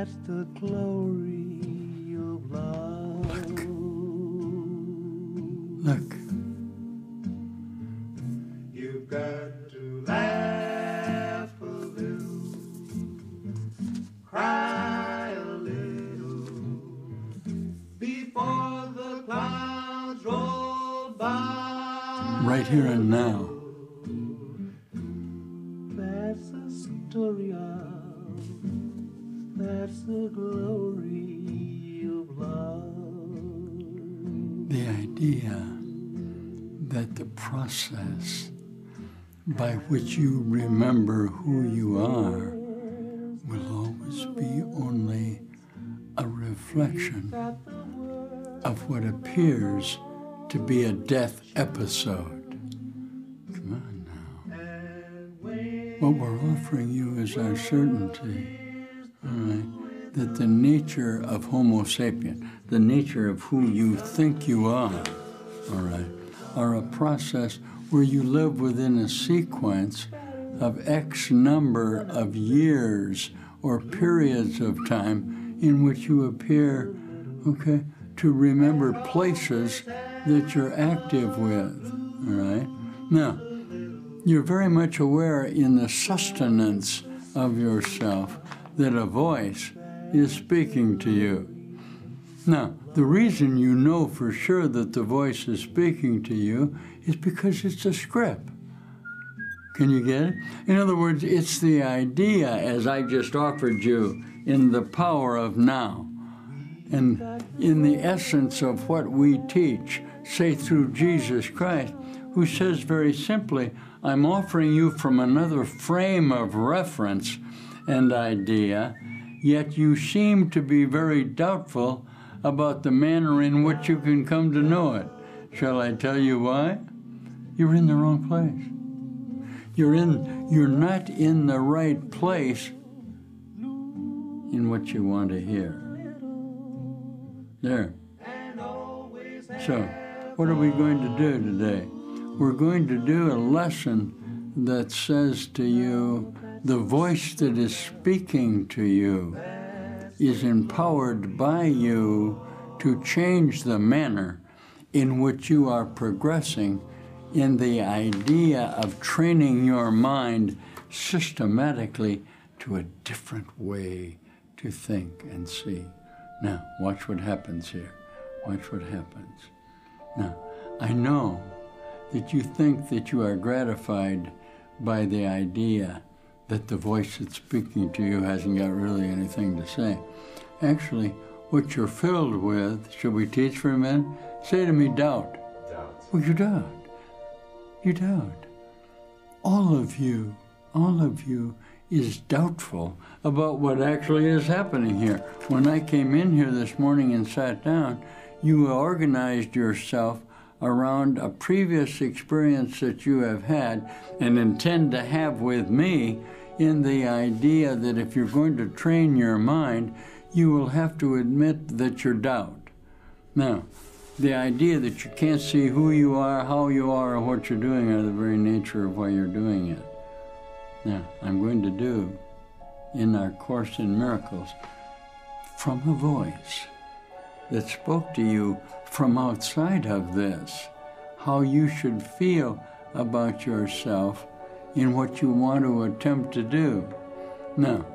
That's the glory of love. Look. You've got to laugh a little, cry a little, before the clouds roll by. Right here and now. That's the story of, that's the glory of love. The idea that the process by which you remember who you are will always be only a reflection of what appears to be a death episode. Come on now. What we're offering you is our certainty, all right, that the nature of Homo sapien, the nature of who you think you are, all right, are a process where you live within a sequence of X number of years or periods of time in which you appear, okay, to remember places that you're active with, all right? Now, you're very much aware in the sustenance of yourself that a voice is speaking to you. Now, the reason you know for sure that the voice is speaking to you is because it's a script. Can you get it? In other words, it's the idea, as I just offered you, in the power of now. And in the essence of what we teach, say through Jesus Christ, who says very simply, I'm offering you from another frame of reference and idea, yet you seem to be very doubtful about the manner in which you can come to know it. Shall I tell you why? You're in the wrong place. You're not in the right place in what you want to hear. There. So, what are we going to do today? We're going to do a lesson that says to you, the voice that is speaking to you is empowered by you to change the manner in which you are progressing in the idea of training your mind systematically to a different way to think and see. Now, watch what happens here. Watch what happens. Now, I know that you think that you are gratified by the idea that the voice that's speaking to you hasn't got really anything to say. Actually, what you're filled with, should we teach for a minute? Say to me, doubt. Doubt. Well, you doubt. You doubt. All of you is doubtful about what actually is happening here. When I came in here this morning and sat down, you organized yourself around a previous experience that you have had and intend to have with me, in the idea that if you're going to train your mind, you will have to admit that you're doubt. Now, the idea that you can't see who you are, how you are, or what you're doing are the very nature of why you're doing it. Now, I'm going to do, in our Course in Miracles, from a voice that spoke to you from outside of this, how you should feel about yourself in what you want to attempt to do. Now,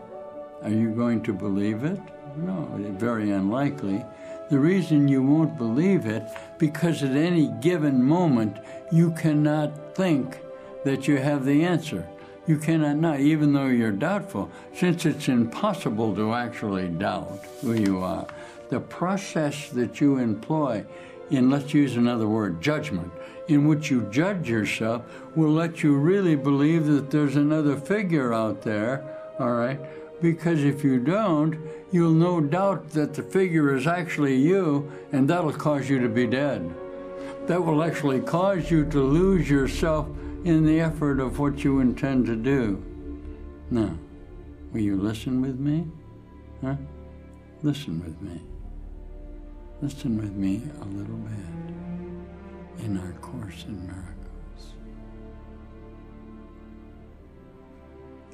are you going to believe it? No, it's very unlikely. The reason you won't believe it, because at any given moment, you cannot think that you have the answer. You cannot know, even though you're doubtful, since it's impossible to actually doubt who you are. The process that you employ in, let's use another word, judgment, in which you judge yourself, will let you really believe that there's another figure out there, all right? Because if you don't, you'll no doubt that the figure is actually you, and that'll cause you to be dead. That will actually cause you to lose yourself in the effort of what you intend to do. Now, will you listen with me? Huh? Listen with me. Listen with me a little bit in our Course in Miracles.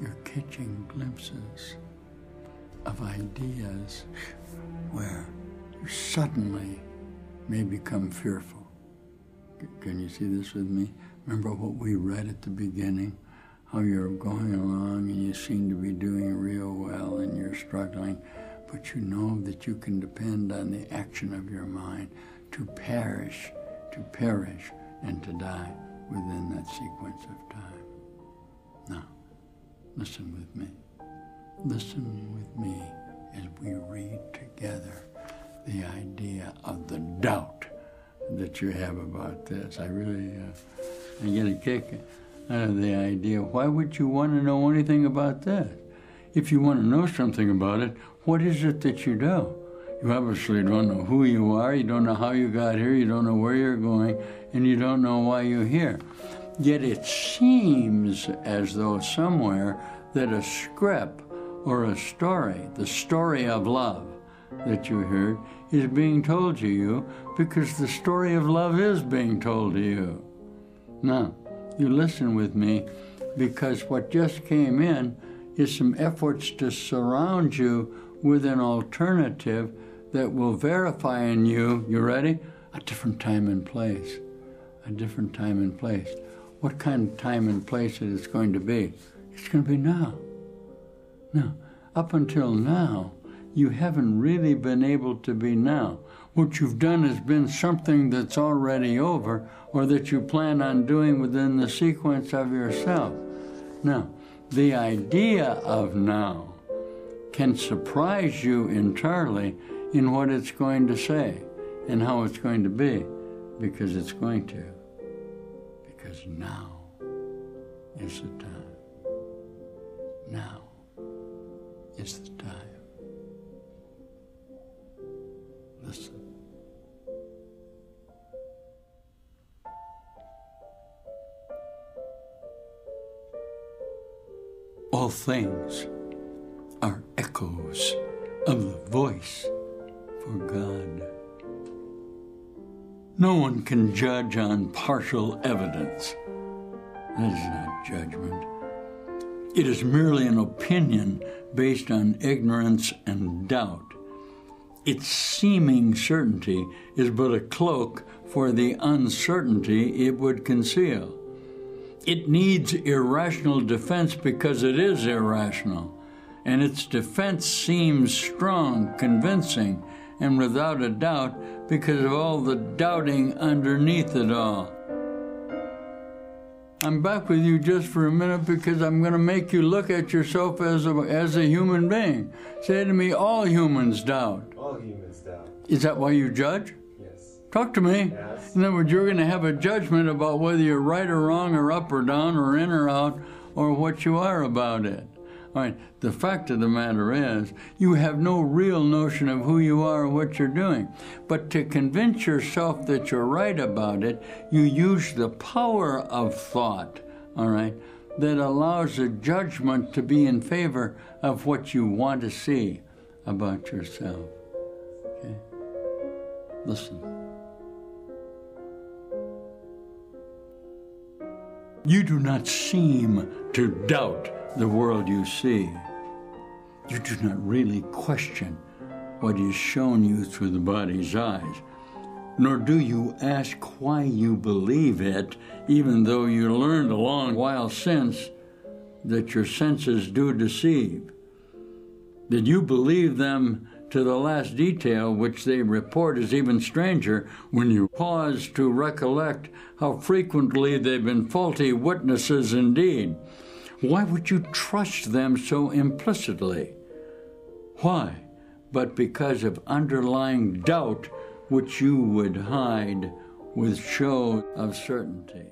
You're catching glimpses of ideas where you suddenly may become fearful. Can you see this with me? Remember what we read at the beginning? How you're going along and you seem to be doing real well and you're struggling, but you know that you can depend on the action of your mind to perish, and to die within that sequence of time. Now, listen with me. Listen with me as we read together the idea of the doubt that you have about this. I really, I get a kick out of the idea. Why would you want to know anything about this? If you want to know something about it, what is it that you do? You obviously don't know who you are, you don't know how you got here, you don't know where you're going, and you don't know why you're here. Yet it seems as though somewhere that a script or a story, the story of love that you heard, is being told to you because the story of love is being told to you. Now, you listen with me, because what just came in is some efforts to surround you with an alternative that will verify in you, you ready? A different time and place. A different time and place. What kind of time and place it is going to be? It's going to be now. Now, up until now, you haven't really been able to be now. What you've done has been something that's already over or that you plan on doing within the sequence of yourself. Now, the idea of now can surprise you entirely in what it's going to say and how it's going to be, because it's going to. Because now is the time. Now is the time. Listen. All things are echoes of the voice for God. No one can judge on partial evidence. That is not judgment. It is merely an opinion based on ignorance and doubt. Its seeming certainty is but a cloak for the uncertainty it would conceal. It needs irrational defense because it is irrational, and its defense seems strong, convincing, and without a doubt because of all the doubting underneath it all. I'm back with you just for a minute because I'm going to make you look at yourself as a human being. Say to me, all humans doubt. All humans doubt. Is that why you judge? Yes. Talk to me. Yes. In other words, you're going to have a judgment about whether you're right or wrong or up or down or in or out or what you are about it. All right, the fact of the matter is, you have no real notion of who you are or what you're doing. But to convince yourself that you're right about it, you use the power of thought, all right, that allows a judgment to be in favor of what you want to see about yourself. Okay? Listen. You do not seem to doubt the world you see. You do not really question what is shown you through the body's eyes, nor do you ask why you believe it, even though you learned a long while since that your senses do deceive. That you believe them to the last detail, which they report is even stranger when you pause to recollect how frequently they've been faulty witnesses indeed. Why would you trust them so implicitly? Why? But because of underlying doubt which you would hide with show of certainty.